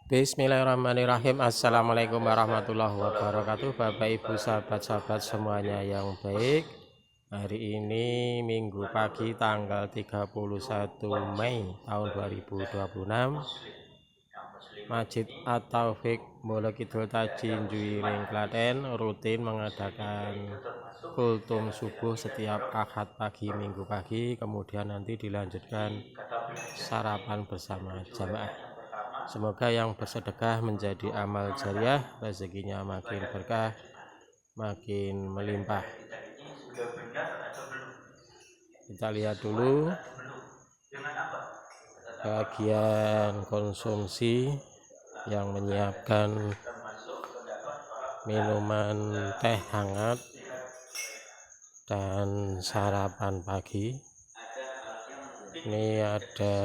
Bismillahirrahmanirrahim. Assalamualaikum warahmatullahi wabarakatuh. Bapak Ibu sahabat-sahabat semuanya yang baik. Hari ini Minggu pagi tanggal 31 Mei tahun 2026. Masjid At-Taufik Mula Kidul Tajin Juwiring Klaten rutin mengadakan kultum subuh setiap Ahad pagi, Minggu pagi, kemudian nanti dilanjutkan sarapan bersama jamaah. Semoga yang bersedekah menjadi amal jariah, rezekinya makin berkah, makin melimpah. Kita lihat dulu bagian konsumsi yang menyiapkan minuman teh hangat dan sarapan pagi. Ini ada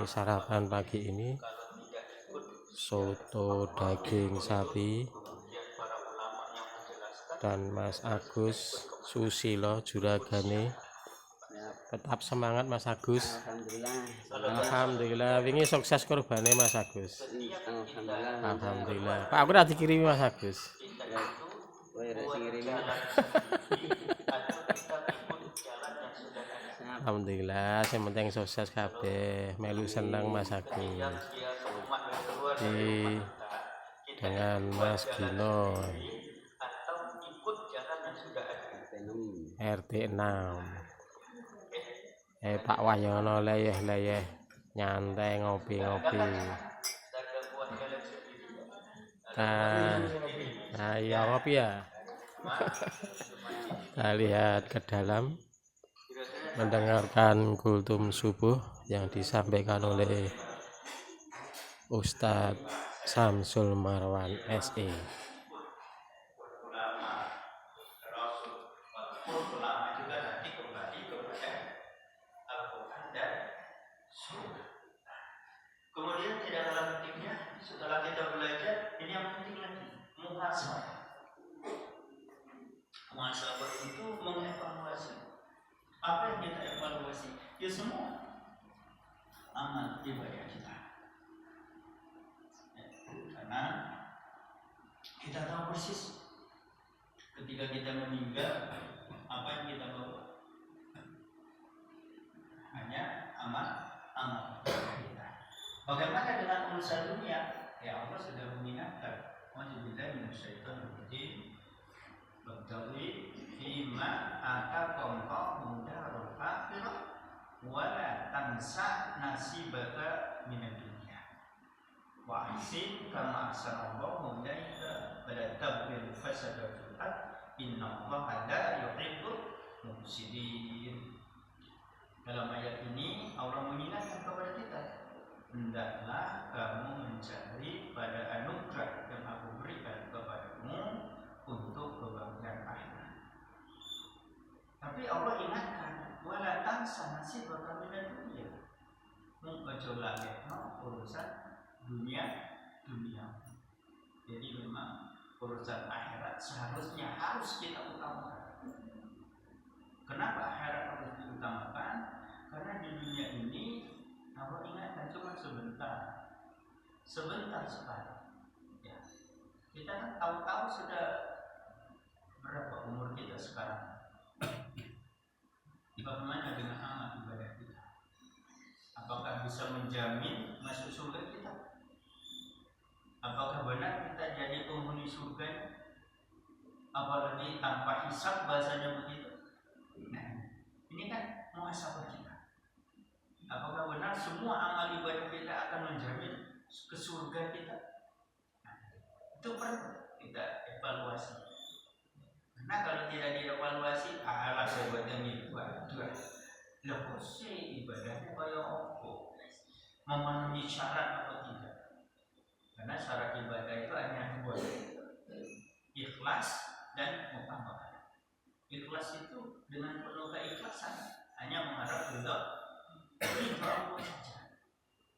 sarapan pagi ini soto daging sapi dan Mas Agus Susilo Juragane. Tetap semangat Mas Agus. Alhamdulillah. Wingi sukses kurbane Mas Agus. Alhamdulillah. Pak aku ora dikirimi Mas Agus. Alhamdulillah, yang penting sukses kabeh, melu seneng Mas Agus. Dengan Mas Gino RT 6. Pak Wahyono leyeh-leyeh nyantai ngopi-ngopi. Nah, ya ngopi ya. Kita lihat ke dalam mendengarkan kultum subuh yang disampaikan oleh Ustadz Samsul Marwan SE. Kemudian tidak kalah pentingnya setelah kita belajar, ini yang penting lagi, muhasabah. Muhasabah itu mengevaluasi. Apa yang kita evaluasi? Ya semua amal ibadah kita. Karena kita tahu persis ketika kita meninggal apa yang kita bawa. Hanya amal kita. Bagaimana dengan urusan dunia? Ya Allah sudah mengingatkan. Wa'idzubillahi minasyaitonir rajim. Wabtaghi fima atakallahu darul akhirah wa la tansa nasibaka minad dunya. Wa ahsin kama ahsanallahu ilaika wa la tabghil fasada fil ardh innallaha la yuhibbul mufsidin. Dalam ayat ini Allah mengingatkan kepada kita, hendaklah kamu mencari pada anugerah yang aku berikan kepadamu untuk kebahagiaan akhirat. Tapi Allah ingatkan, wala tansa nasibaka minad dunya. Ojo lalekno urusan dunia. Jadi memang urusan akhirat seharusnya harus kita utamakan. Kenapa akhirat harus diutamakan? Karena di dunia ini Allah ingatkan cuma sebentar sekali. Ya. Kita kan tahu-tahu sudah berapa umur kita sekarang. Bagaimana dengan amal ibadah kita? Apakah bisa menjamin masuk surga kita? Apakah benar kita jadi penghuni surga? Apalagi tanpa hisab, bahasanya begitu. Nah, ini kan muhasabah kita. Apakah benar semua amal ibadah kita akan menjamin ke surga kita? Nah, itu perlu kita evaluasi. Karena kalau tidak dievaluasi, alah saya buat yang ibadah. Lepas sih ibadahnya kayak apa? Memenuhi syarat atau tidak? Karena syarat ibadah itu hanya dua, ikhlas dan mutamakan. Ikhlas itu dengan penuh keikhlasan, hanya mengharap ridha Allah saja.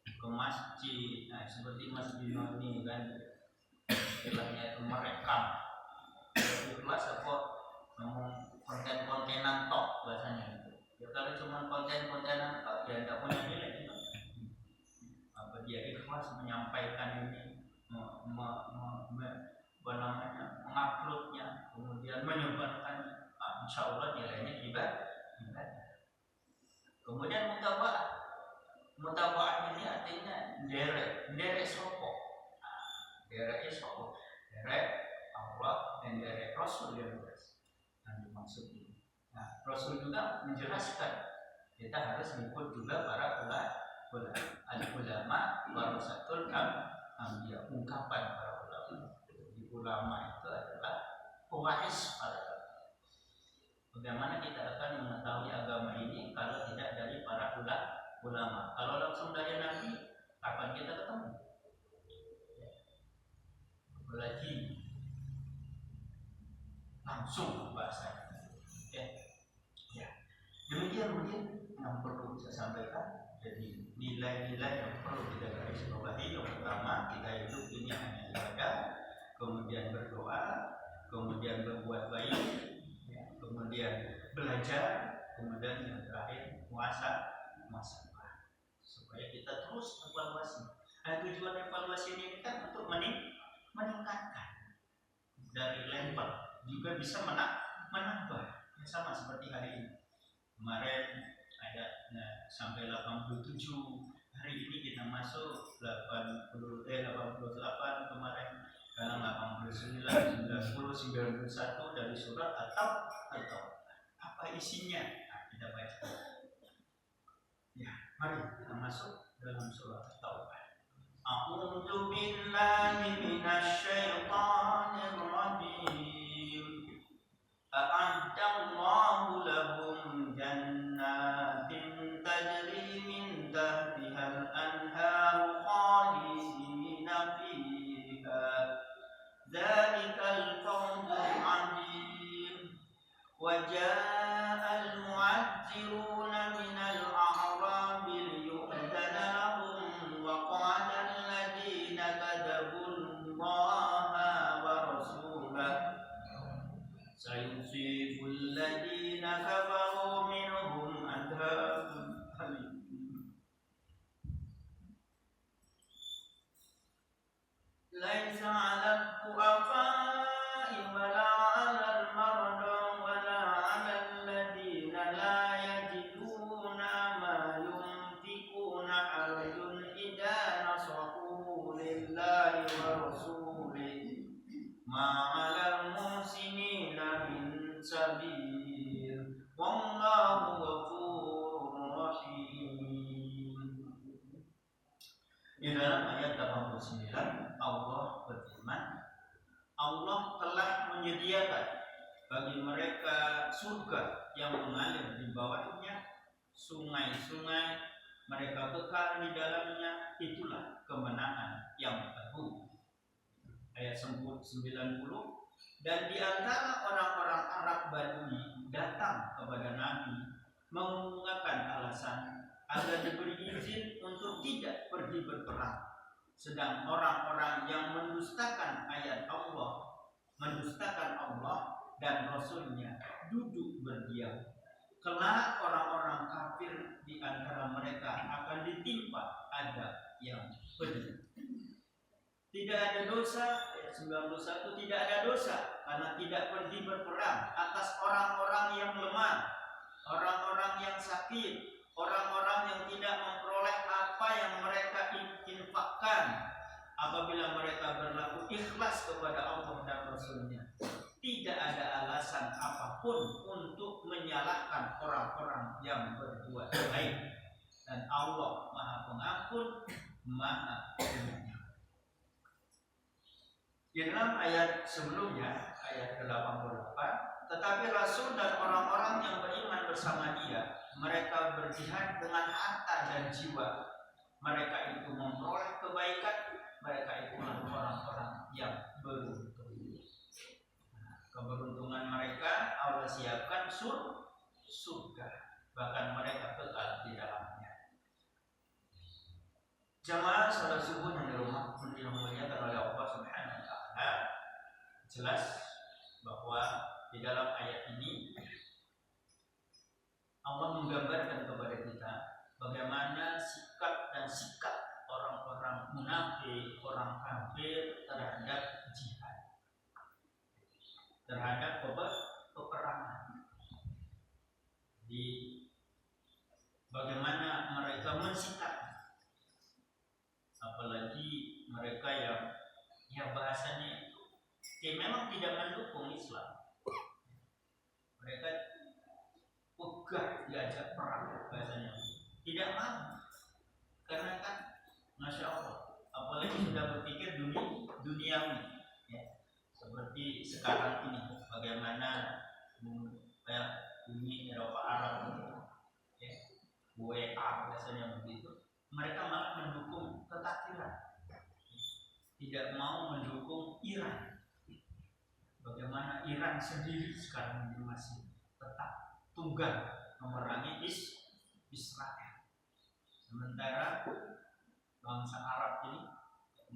Ke masjid, nah seperti Mas Bino ini kan, istilahnya itu merekam. Ikhlas apa? Ngomong konten-kontenan tok bahasanya. Ya kalau cuma konten-kontenan tok, ya tidak punya nilai. ikhlas menyampaikan ini, menguploadnya, kemudian menyebarkan, insya Allah nilainya ibadah. Kemudian mutabaah ini artinya derek sopo, derek Allah dan derek Rasul yang dimaksud ini. Nah, Rasul juga menjelaskan kita harus mengikut juga para ulama warasatul anbiya, ungkapan para ulama. Jadi ulama itu adalah pewaris para ulama. Bagaimana kita akan mengetahui agama ini kalau tidak dari para ulama? Kalau langsung dari Nabi, kapan kita ketemu? Apalagi langsung bahasanya. Ya. Demikian mungkin yang perlu saya sampaikan. Jadi nilai-nilai yang perlu kita garis bawahi, yang pertama, kita hidup ini hanya ibadah, kemudian berdoa, kemudian berbuat baik, kemudian belajar, kemudian yang terakhir puasa supaya kita terus evaluasi. Nah, tujuan evaluasi ini kan untuk meningkatkan dari level, juga bisa menambah. Ya, sama seperti hari ini. Kemarin ada sampai 87, hari ini kita masuk 88, kemarin dalam 89, 90, 91 dari surat atau apa isinya? Nah, kita baca. Ya, mari kita masuk dalam surat At-Taubah. A'udzu billahi minasy syaithanir rajim. A'addallahu lahum jannatin tajri min tahtihal anharu khalidina fiha. Dzalikal fawzul 'azim. Wa ja'al mu'adziruna minal a'rabi liyu'dana lahum wa qala alladhina kadabullaha wa rasulahu sayusibu alladhina kafaru minhum adhabun alim. Laisa 'alal du'afa'i wala 'alal marda wala 'alal ladina la yajiduna ma yunfiquna harajun idza nasahu lillahi wa rasulihi ma 'alal muhsinina min sabil wallahu ghafurur rahim. Di dalam ayat 89 Allah berfirman, Allah telah menyediakan bagi mereka surga yang mengalir di bawahnya sungai-sungai, mereka kekal di dalamnya, itulah kemenangan yang agung. Ayat 90, dan di antara orang-orang Arab Badui datang kepada Nabi menggunakan alasan agar diberi izin untuk tidak pergi berperang. Sedang orang-orang yang mendustakan ayat Allah, mendustakan Allah dan Rasulnya duduk berdiam. Kelak orang-orang kafir di antara mereka akan ditimpa adab yang pedih. Tidak ada dosa, ayat 91, tidak ada dosa karena tidak pergi berperang atas orang-orang yang lemah, orang-orang yang sakit, orang-orang yang tidak memperoleh apa yang mereka infakkan apabila mereka berlaku ikhlas kepada Allah dan Rasulnya. Tidak ada alasan apapun untuk menyalahkan orang-orang yang berbuat baik, dan Allah Maha Pengampun, Maha Penyayang. Di dalam ayat sebelumnya, ayat 88, tetapi Rasul dan orang-orang yang beriman bersama dia, mereka berjihad dengan harta dan jiwa. Mereka itu memperoleh kebaikan, mereka itu orang-orang yang beruntung. Keberuntungan mereka Allah siapkan surga, bahkan mereka kekal di dalamnya. Jamaah salat subuh yang dimuliakan oleh Allah Subhanahu wa taala, jelas bahwa di dalam ayat ini Allah menggambarkan kepada kita bagaimana sikap dan sikap orang-orang munafik Karena kan Masya Allah, apalagi sudah berpikir duniawi, ya. Seperti sekarang ini, bagaimana Uni Eropa Arab itu, ya, WA biasanya begitu, mereka malah mendukung kekafiran, tidak mau mendukung Iran. Bagaimana Iran sendiri sekarang ini masih tetap tunggal memerangi Israel. Sementara bangsa Arab ini,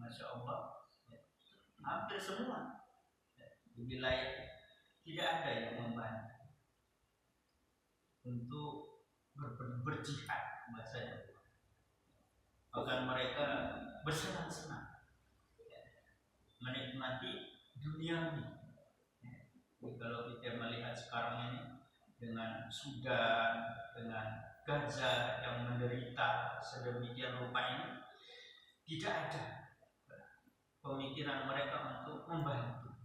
Masya Allah, ya, hampir semua di wilayah tidak ada yang membantu untuk berjihad bahasanya. Bahkan mereka bersenang-senang, ya, menikmati duniawi. Jadi kalau kita melihat sekarang ini dengan Sudan, dengan Gaza yang menderita sedemikian rupa ini, tidak ada pemikiran mereka untuk membantu.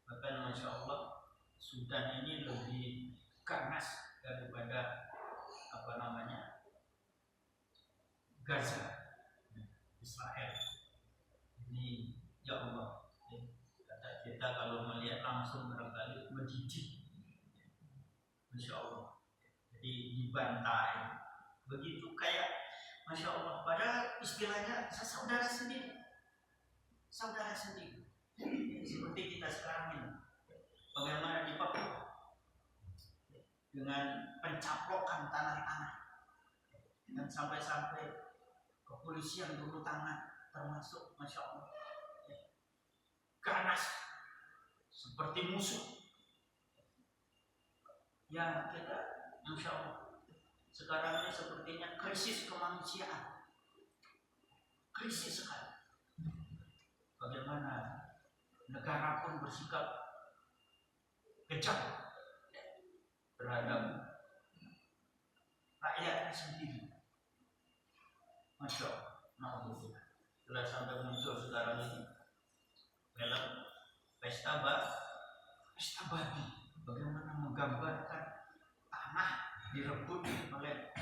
Bahkan Masya Allah, Sudan ini lebih ganas daripada Gaza, Israel. Ini ya Allah, kata kita kalau melihat langsung barangkali mendidih, Masya Allah. Jadi dibantai, begitu kayak Masya Allah. Padahal istilahnya saudara sendiri, seperti kita sekarang ini. Bagaimana di Papua dengan pencaplokan tanah-tanah, dan sampai-sampai kepolisian turun tangan, termasuk Masya Allah, ganas seperti musuh. Ya kita Masya Allah, sekarang ini sepertinya krisis kemanusiaan, krisis sekali. Bagaimana negara pun bersikap kejam terhadap rakyatnya sendiri. Masya Allah, telah sampai muncul sekarang ini film pesta babi, bagaimana menggambarkan tanah direbut oleh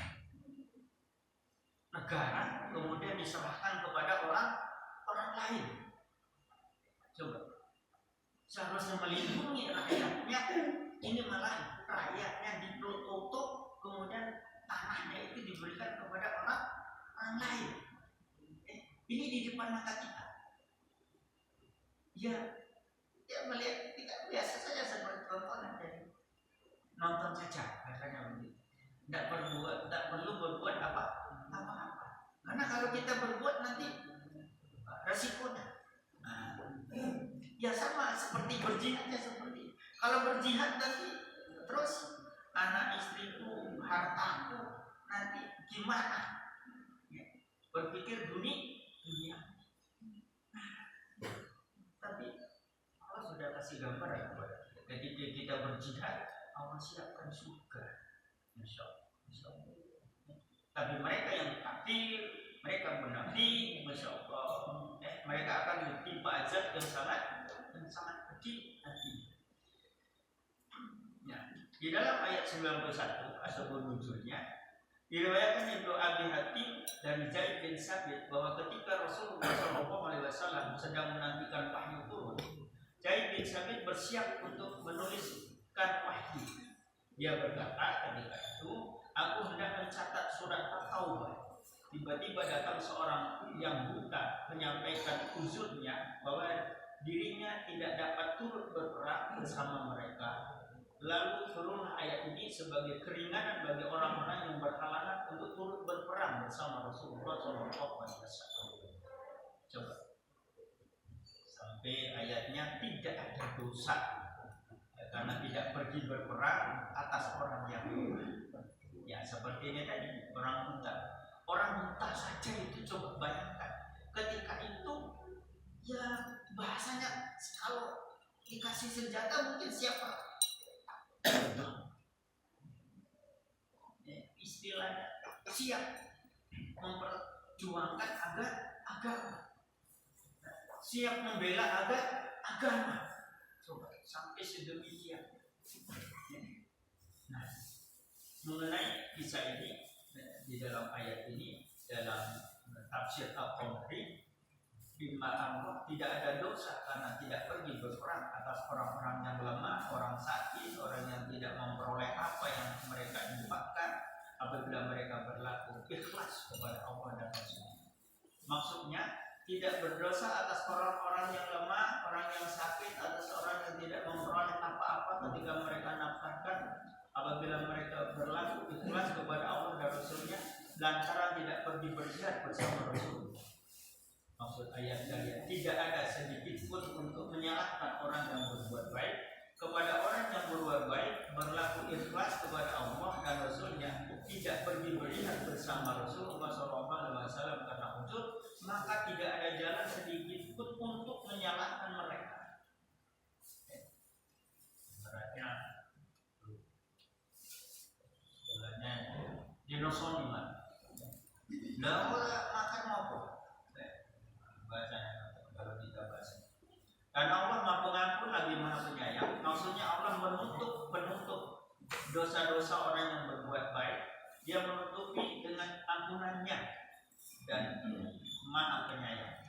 negara kemudian diserahkan kepada orang lain. Coba, seharusnya melindungi rakyatnya, ini malah rakyatnya ditutup, kemudian tanahnya itu diberikan kepada orang lain. Ini di depan mata kita. Ya melihat kita biasa saja seperti tontonan, jadi nonton saja rasanya begitu. Tidak perlu berbuat apa-apa. Karena kalau kita berbuat nanti resikonya. Ya sama seperti berjihadnya seperti. Kalau berjihad nanti terus anak istriku, hartaku nanti gimana? Ya, berpikir dunia. Tapi Allah sudah kasih gambar kepada kita. Ketika kita berjihad, Allah siapkan surga. Masya Allah. Tapi mereka yang kafir, mereka munafik, Masya Allah, mereka akan ditimpa azab yang sangat pedih nanti. Ya, di dalam ayat 91 asbabun nuzulnya diriwayatkan Ibnu Abi Hatim dari Zaid bin Sabit bahwa ketika Rasulullah SAW sedang menantikan wahyu turun, Zaid bin Sabit bersiap untuk menuliskan wahyu. Dia berkata ketika itu, aku hendak mencatat surat At-Taubah. Tiba-tiba datang seorang yang buta menyampaikan uzurnya bahwa dirinya tidak dapat turut berperang bersama mereka. Lalu turunlah ayat ini sebagai keringanan bagi orang-orang yang berhalangan untuk turut berperang bersama Rasulullah SAW. Coba, sampai ayatnya tidak ada dosa karena tidak pergi berperang atas orang yang lemah. Ya seperti ini tadi, orang buta saja itu, coba bayangkan ketika itu, ya bahasanya kalau dikasih senjata mungkin siapa? Istilahnya siap memperjuangkan agama, siap membela agama. Coba sampai sedemikian. Nah, mengenai kisah ini di dalam ayat ini dalam tafsir Al-Qamari, firman Allah tidak ada dosa karena tidak pergi berperang atas orang-orang yang lemah, orang sakit, orang yang tidak memperoleh apa yang mereka infakkan apabila mereka berlaku ikhlas kepada Allah dan Rasul. Maksudnya tidak berdosa atas orang-orang yang lemah, orang yang sakit, atas orang yang tidak memperoleh apa-apa ketika mereka nafkahkan apabila mereka berlaku ikhlas kepada Allah dan Rasulnya lantaran tidak pergi berjihad bersama Rasul. Maksud ayat kalian tidak ada sedikit pun untuk menyalahkan orang yang berbuat baik kepada orang yang berbuat baik, berlaku ikhlas kepada Allah dan Rasulnya, tidak pergi berjihad bersama Rasulullah SAW karena uzur, maka tidak ada jalan sedikit pun untuk menyalahkan mereka. Beratnya, sebenarnya dinosoni mah. Lah makan apa? Bahasanya kalau kita bahas. Karena Allah Maha Pengampun lagi Maha Penyayang, maksudnya Allah menutup dosa-dosa orang yang berbuat baik, Dia menutupi dengan ampunannya dan Maha Penyayang.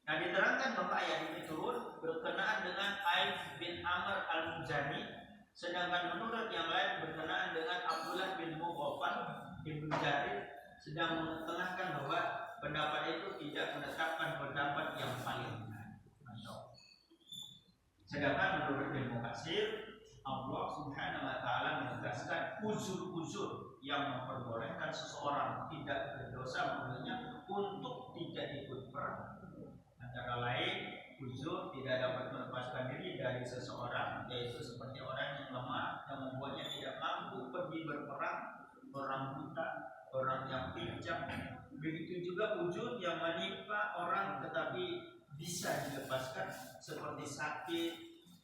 Nah, diterangkan bahwa ayat ini turun berkenaan dengan Aib bin Amr al-Muzani, sedangkan menurut yang lain berkenaan dengan Abdullah bin Mughaffal bin Jarir, sedang mengetengahkan bahwa pendapat itu tidak menetapkan pendapat yang paling benar. Sedangkan menurut Ibnu Katsir, Allah Subhanahu wa taala menegaskan uzur-uzur yang memperbolehkan seseorang tidak berdosa maksudnya untuk tidak ikut perang. Antara lain, uzur tidak dapat melepaskan diri dari seseorang, yaitu seperti orang yang lemah yang membuatnya tidak mampu pergi berperang, orang buta, orang yang pincang. Begitu juga uzur yang menimpa orang tetapi bisa dilepaskan, seperti sakit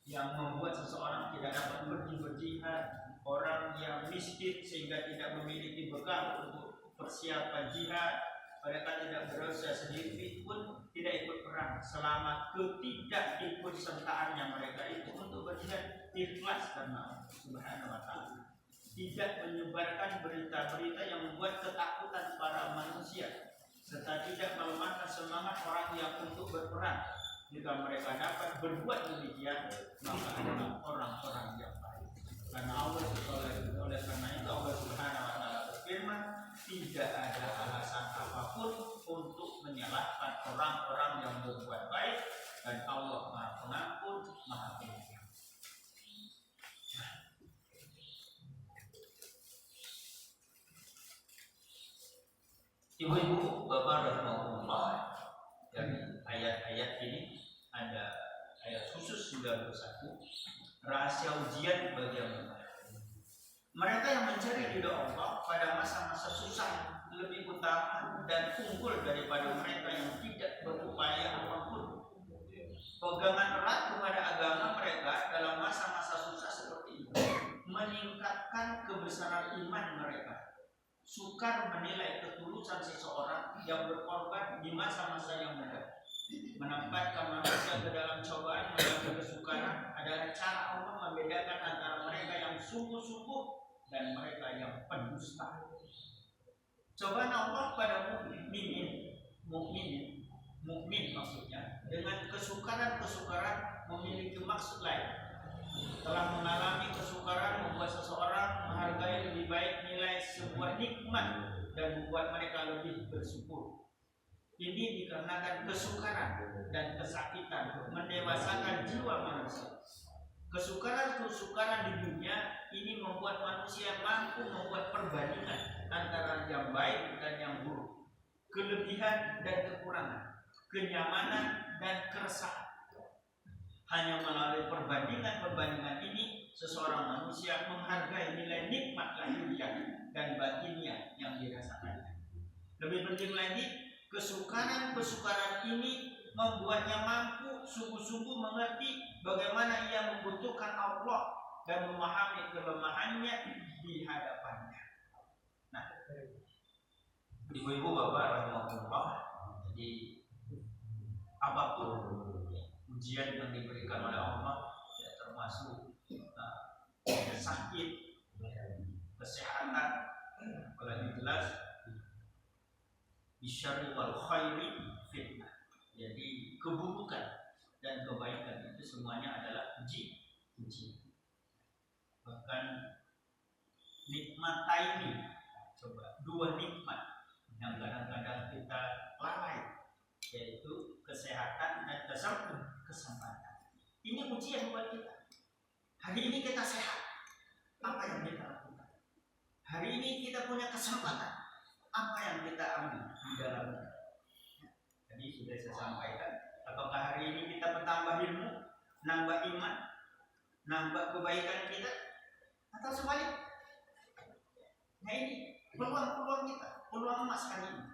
yang membuat seseorang tidak dapat pergi berjihad, orang yang miskin sehingga tidak memiliki bekal untuk persiapan jihad, mereka tidak berdosa sedikit pun tidak ikut perang selama ketidakikutsertaannya mereka itu untuk berjihad ikhlas karena Allah Subhanahu wa taala. Tidak menyebarkan berita-berita yang membuat ketakutan para manusia, serta tidak melemahkan semangat orang yang untuk berperang. Jika mereka dapat berbuat demikian, maka adalah orang-orang yang baik. Karena Allah oleh karena itu Allah Subhanahu wa taala berfirman, tidak ada alasan apapun untuk menyalahkan orang-orang yang berbuat baik, dan Allah Maha Pengampun, Maha Penyayang. Ibu-ibu, bapak rahimahullah, dari ayat-ayat ini ada ayat khusus 91, rahasia ujian bagi yang benar. Mereka yang mencari ridha Allah pada masa-masa susah lebih utama dan unggul daripada mereka yang tidak berupaya apapun. Pegangan erat kepada agama mereka dalam masa-masa susah seperti itu meningkatkan kebesaran iman mereka. Sukar menilai ketulusan seseorang yang berkorban di masa-masa yang mudah. Menempatkan manusia ke dalam cobaan melalui kesukaran adalah cara Allah membedakan antara mereka yang sungguh-sungguh dan mereka yang pendusta. Cobaan Allah pada mukmin maksudnya dengan kesukaran memiliki maksud lain. Telah mengalami kesukaran membuat seseorang menghargai lebih baik nilai sebuah nikmat dan membuat mereka lebih bersyukur. Ini dikarenakan kesukaran dan kesakitan mendewasakan jiwa manusia. Kesukaran di dunia ini membuat manusia mampu membuat perbandingan antara yang baik dan yang buruk, kelebihan dan kekurangan, kenyamanan dan keresahan. Hanya melalui perbandingan ini, seseorang manusia menghargai nilai nikmat lahiriah dan batinnya yang dirasakannya. Lebih penting lagi, kesukaran ini membuatnya mampu sungguh-sungguh mengerti bagaimana ia membutuhkan Allah dan memahami kelemahannya di hadapannya. Nah, ibu-ibu bapak rahimahullah, jadi apapun ujian yang diberikan oleh Allah, ya, termasuk sakit, kesehatan, apalagi jelas bisyarri wal khairi fitnah. Jadi keburukan dan kebaikan itu semuanya adalah ujian. Bahkan nikmataini, coba dua nikmat yang kadang-kadang kita lalai, yaitu kesehatan dan kesempatan. Ini ujian buat kita. Hari ini kita sehat, apa yang kita lakukan? Hari ini kita punya kesempatan, apa yang kita ambil di dalamnya? Tadi sudah saya sampaikan, apakah hari ini kita bertambah ilmu, nambah iman, nambah kebaikan kita, atau sebaliknya? Nah ini peluang-peluang kita, peluang emas hari ini.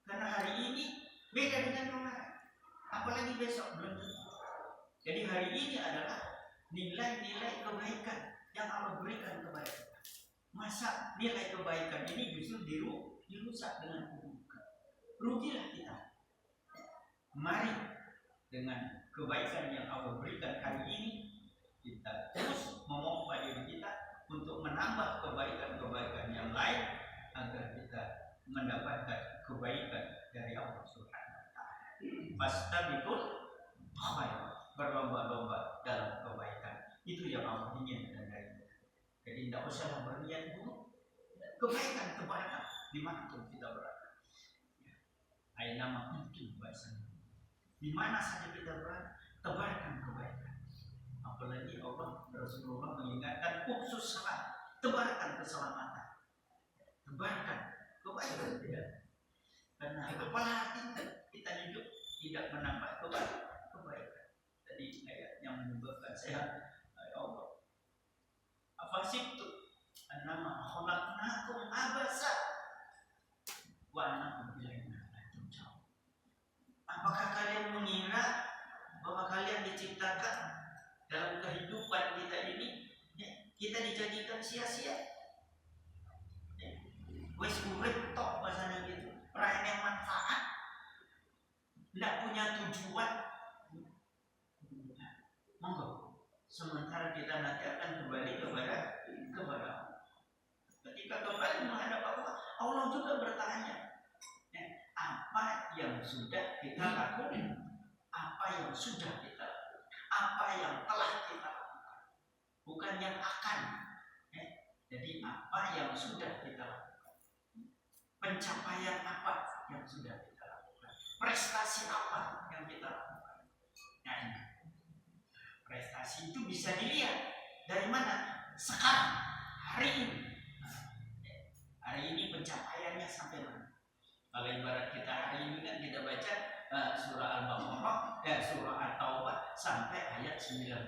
Karena hari ini beda dengan kemarin, apalagi besok belum tentu. Jadi hari ini adalah nilai-nilai kebaikan yang Allah berikan kepada kita. Masa nilai kebaikan ini justru dirusak dengan keburukan? Rugilah kita. Mari dengan kebaikan yang Allah berikan hari ini, kita terus memompa diri kita untuk menambah kebaikan-kebaikan yang lain agar kita mendapatkan kebaikan dari Allah Subhanahu wa taala. Fastabiqul khairat, berlomba-lomba dalam kebaikan. Itu yang Allah inginkan dari kita. Jadi tidak usah berniat buruk. Kebaikan dimanapun kita berada. Aina kuntum bahasanya. Di mana saja kita berada, tebarkan kebaikan. Apalagi Allah Rasulullah mengingatkan khusus salat, tebarkan keselamatan, tebarkan kebaikan tidak. Karena kepala hati kita hidup tidak menambah kebaikan. Tadi ayat yang menyebabkan sehat, ya Allah. Afasibtu annama khalaqnakum abasa wa annakum ilaina la turja'un. Apakah kalian mengira bahwa kalian diciptakan dalam kehidupan kita ini, kita dijadikan sia-sia? Wes urip tok bahasanya gitu, ora enek manfaat, tidak punya tujuan. Monggo, sementara kita nanti akan kembali kepada Allah. Ketika kembali menghadap Allah, Allah juga bertanya, apa yang sudah kita lakukan, apa yang sudah kita lakukan, apa yang telah kita lakukan, bukan yang akan. Jadi apa yang sudah kita lakukan, pencapaian apa yang sudah kita lakukan, prestasi apa yang kita lakukan. Nah, prestasi itu bisa dilihat dari mana? Sekarang, hari ini. Hari ini pencapaiannya sampai mana? Kalau ibarat kita hari ini kan kita baca surah Al-Baqarah, surah At-Taubah sampai ayat 91.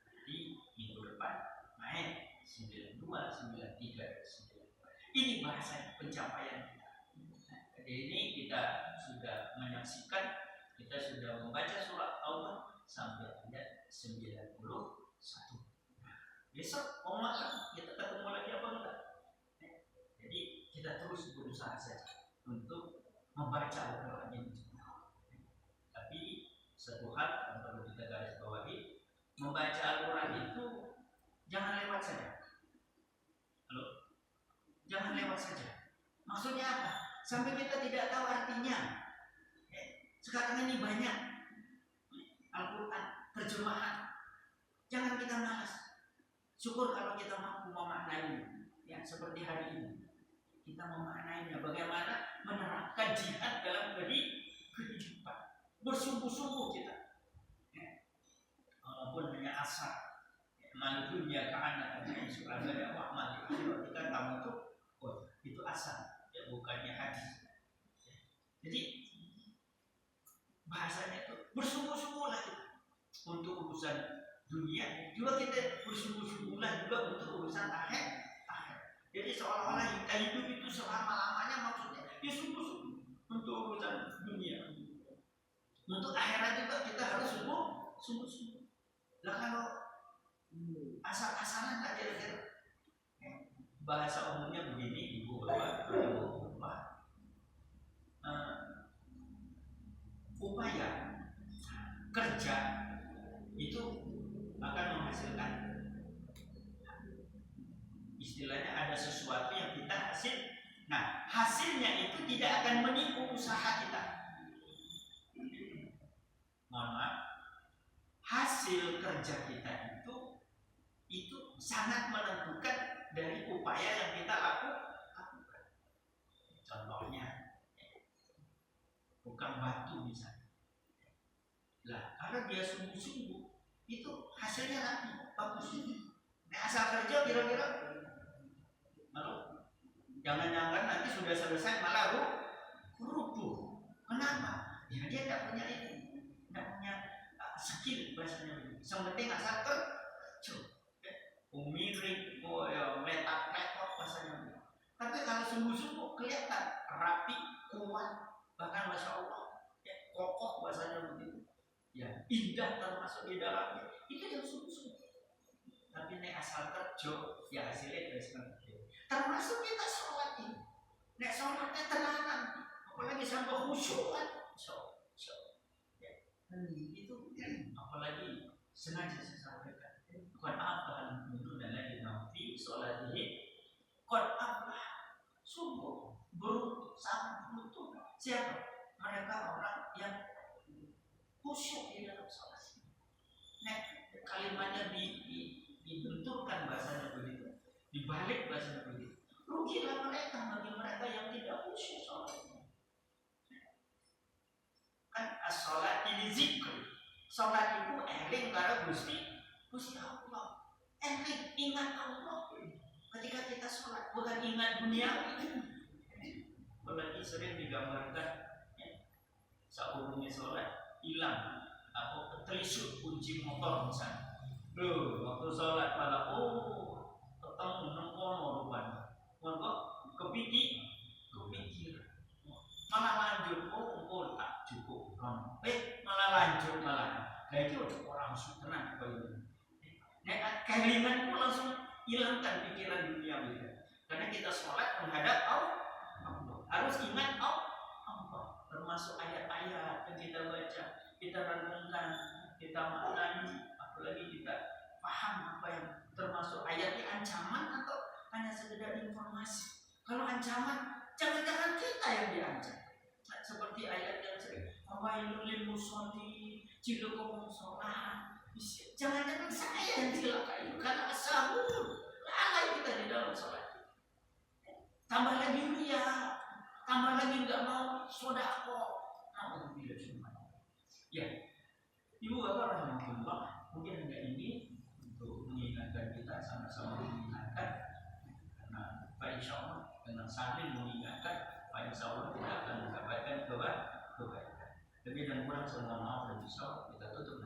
Jadi minggu depan main 92, 93, 94. Ini bahasa pencapaian kita. Jadi ini kita sudah menyaksikan, kita sudah membaca surah Taubah sampai ayat 91. Besok mau makan kita ketemu lagi apa enggak? Jadi kita terus berusaha saja untuk membaca Al-Quran ini. Tapi satu hal yang perlu kita garis bawahi, membaca Al-Quran itu jangan lewat saja. Halo? Jangan lewat saja. Maksudnya apa? Sampai kita tidak tahu artinya. Sekarang ini banyak Al-Quran terjemahan. Jangan kita malas. Syukur kalau kita mampu memaknainya. Ya, seperti hari ini kita memaknainya, bagaimana menerapkan jihad dalam kehidupan. Bersungguh-sungguh kita. Walaupun hanya asal. Maludunya ka'ana ajai surada ya wa'mal akhirat, kita tahu itu asal, ya, bukannya hadis. Jadi bahasanya itu bersungguh-sungguhlah kita untuk urusan dunia, juga kita bersungguh-sungguhlah juga untuk urusan akhir. Jadi seolah-olah kita hidup itu selama-lamanya, maksudnya ya sungguh-sungguh untuk urusan dunia. Untuk akhirat juga kita harus sungguh-sungguh. Lah kalau asal-asalan tak kira-kira. Bahasa umumnya begini, ibu bapak, upaya kerja itu akan menghasilkan, istilahnya ada sesuatu yang kita hasil. Nah, hasilnya itu tidak akan menipu usaha kita. Mohon maaf, hasil kerja kita itu sangat menentukan dari upaya yang kita lakukan. Contohnya, bukan batu misalnya. Lah, kalau dia sungguh-sungguh, itu hasilnya rapi, bagus. Nah, asal kerja kira-kira, lalu jangan-jangan nanti sudah selesai malah rubuh. Kenapa? Ya dia tidak punya itu, tidak punya skill bahasanya. Yang penting asal kerja, miring, letak-letak bahasanya. Tapi kalau sungguh-sungguh kelihatan rapi, kuat, bahkan masya Allah, kokoh bahasanya begitu. Ya, indah termasuk di dalamnya. Itu yang sungguh-sungguh. Tapi ini asal kerja, ya hasilnya dari sekarang. Termasuk kita sholat ini. Nek sholatnya tenang, apalagi sampai khusyuk kan. Ya. Itu apalagi sengaja saya sampaikan. Bukan apa untuk dan lagi nanti sholat ini. Qad aflah, sungguh beruntung, sangat beruntung. Siapa? Mereka orang yang khusyuk di dalam sholat. Nah, kalimatnya dibenturkan bahasanya begitu, dibalik bahasanya begitu. Rugilah mereka bagi mereka yang tidak khusyuk sholatnya. Kan as-sholat ini zikr. Sholat itu eling karo Gusti Allah. Eling, ingat Allah. Ketika kita sholat, bukan ingat dunia. Apalagi sering digambarkan saat sholat hilang atau terisuk kunci motor misalnya. Loh, waktu sholat malah ketemu nengkono rupanya. Kok kepikir malah lanjut, tak cukup. Malah lanjut malah. Nah itu orang tenang bagaimana. Nah, kehaliman pun langsung hilangkan pikiran dunia kita. Karena kita sholat menghadap Allah. Harus ingat Allah. Termasuk ayat-ayat yang kita baca, kita renungkan, kita maknai, apalagi kita paham apa yang termasuk ayatnya ancaman atau hanya sekedar informasi. Kalau ancaman, jangan-jangan kita yang diancam. Nah, seperti ayat yang sering, "Wailul lil musallin, cilaka sholat." Jangan-jangan saya yang celaka itu karena asabun lalai kita di dalam sholat. Tambah lagi ria, tambah lagi nggak mau sodako. Alhamdulillah cuma. Ya, Ibu Bapak rahmatullah, mungkin hanya ini untuk mengingatkan kita, sama-sama mengingatkan. Karena Pak Insya Allah dengan saling mengingatkan, Pak Insya Allah tidak akan mendapatkan kebaikan. Lebih dan kurang semua maaf dan bisa kita tutup.